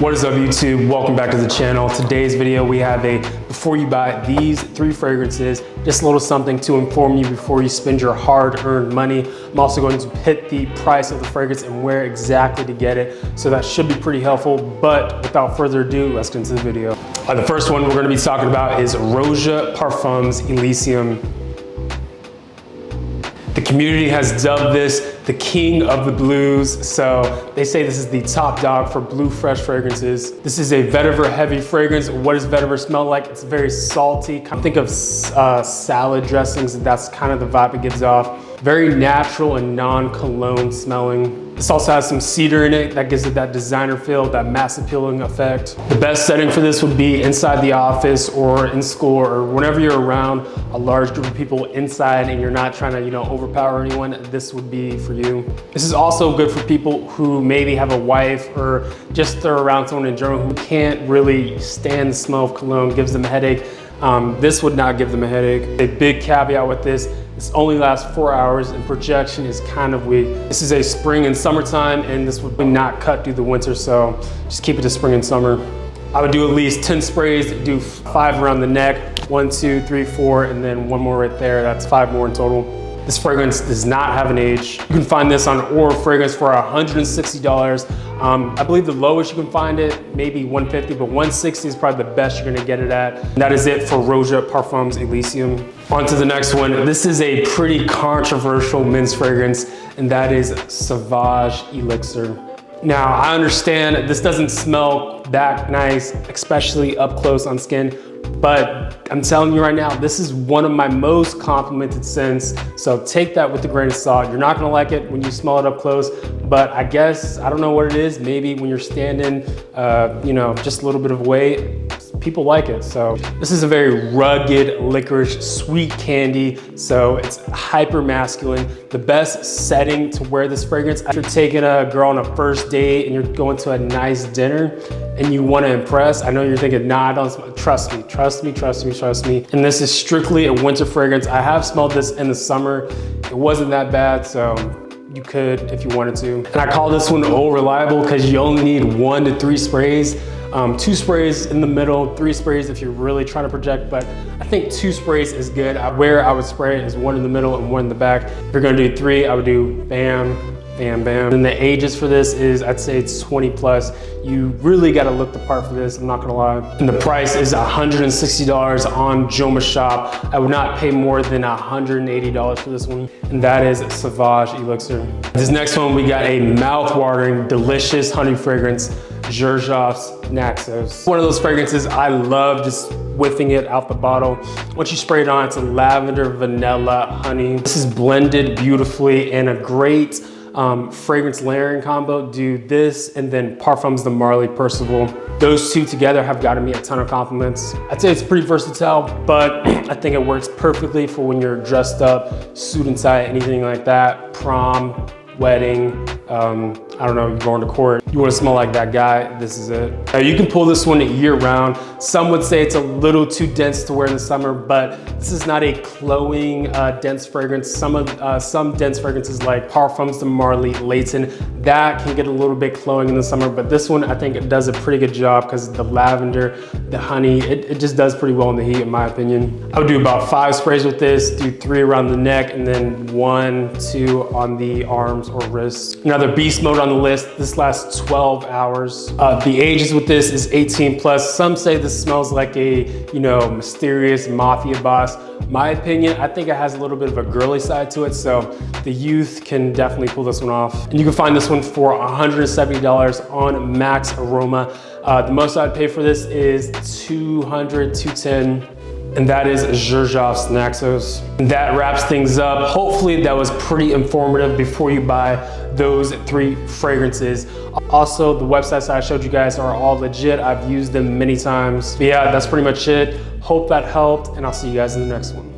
What is up, YouTube? Welcome back to the channel. Today's video, we have a before you buy these 3 fragrances, just a little something to inform you before you spend your hard-earned money. I'm also going to hit the price of the fragrance and where exactly to get it, so that should be pretty helpful. But without further ado, let's get into the video. The first one we're going to be talking about is Roja Parfums Elysium. The community has dubbed this the king of the blues, so they say this is the top dog for blue fresh fragrances. This is a vetiver heavy fragrance. What does vetiver smell like? It's very salty. Think of salad dressings, and that's kind of the vibe it gives off. Very natural and non-cologne smelling. This also has some cedar in it that gives it that designer feel, that mass appealing effect. The best setting for this would be inside the office or in school or whenever you're around a large group of people inside and you're not trying to, overpower anyone. This would be for you. This is also good for people who maybe have a wife or just they're around someone in general who can't really stand the smell of cologne, gives them a headache. This would not give them a headache. A big caveat with this only lasts 4 hours and projection is kind of weak. This is a spring and summertime, and this would not cut through the winter, so just keep it to spring and summer. I would do at least 10 sprays, do 5 around the neck, 1, 2, 3, 4, and then 1 more right there. That's 5 more in total. This fragrance does not have an age. You can find this on Oral Fragrance for $160. I believe the lowest you can find it, maybe $150, but $160 is probably the best you're gonna get it at. And that is it for Roja Parfums Elysium. On to the next one. This is a pretty controversial men's fragrance, and that is Sauvage Elixir. Now, I understand this doesn't smell that nice, especially up close on skin, but I'm telling you right now, this is one of my most complimented scents. So take that with a grain of salt. You're not gonna like it when you smell it up close, but I guess, I don't know what it is. Maybe when you're standing, just a little bit of weight, people like it. So this is a very rugged, licorice, sweet candy. So it's hyper masculine. The best setting to wear this fragrance, if you're taking a girl on a first date and you're going to a nice dinner and you want to impress, I know you're thinking, nah, I don't, trust me. And this is strictly a winter fragrance. I have smelled this in the summer. It wasn't that bad, so you could if you wanted to. And I call this one old reliable because you only need 1 to 3 sprays. 2 sprays in the middle, 3 sprays if you're really trying to project, but I think 2 sprays is good. Where I would spray it is 1 in the middle and 1 in the back. If you're gonna do 3, I would do bam, bam, bam. And the ages for this is, I'd say it's 20 plus. You really gotta look the part for this, I'm not gonna lie. And the price is $160 on Joma Shop. I would not pay more than $180 for this one. And that is Sauvage Elixir. This next one, we got a mouth-watering, delicious honey fragrance, Xerjoff Naxos. One of those fragrances I love just whiffing it out the bottle. Once you spray it on, it's a lavender, vanilla, honey. This is blended beautifully and a great fragrance layering combo. Do this and then Parfums the Marley Percival. Those 2 together have gotten me a ton of compliments. I'd say it's pretty versatile, but I think it works perfectly for when you're dressed up, suit and tie, anything like that, prom, wedding, I don't know, you're going to court, you want to smell like that guy, this is it. Now, you can pull this one year round. Some would say it's a little too dense to wear in the summer, but this is not a cloying, dense fragrance. Some dense fragrances like Parfums de Marly, Layton, that can get a little bit cloying in the summer, but this one, I think it does a pretty good job because the lavender, the honey, it just does pretty well in the heat, in my opinion. I would do about 5 sprays with this, do 3 around the neck, and then 1, 2 on the arms or wrists. Another beast mode on the list. This lasts 12 hours. The ages with this is 18 plus. Some say this smells like a, mysterious mafia boss. My opinion, I think it has a little bit of a girly side to it, so the youth can definitely pull this one off. And you can find this one for $170 on Max Aroma. The most I'd pay for this is $200, $210. And that is Xerjoff Naxos. That wraps things up. Hopefully that was pretty informative before you buy those 3 fragrances. Also, the websites I showed you guys are all legit. I've used them many times. But yeah, that's pretty much it. Hope that helped, and I'll see you guys in the next one.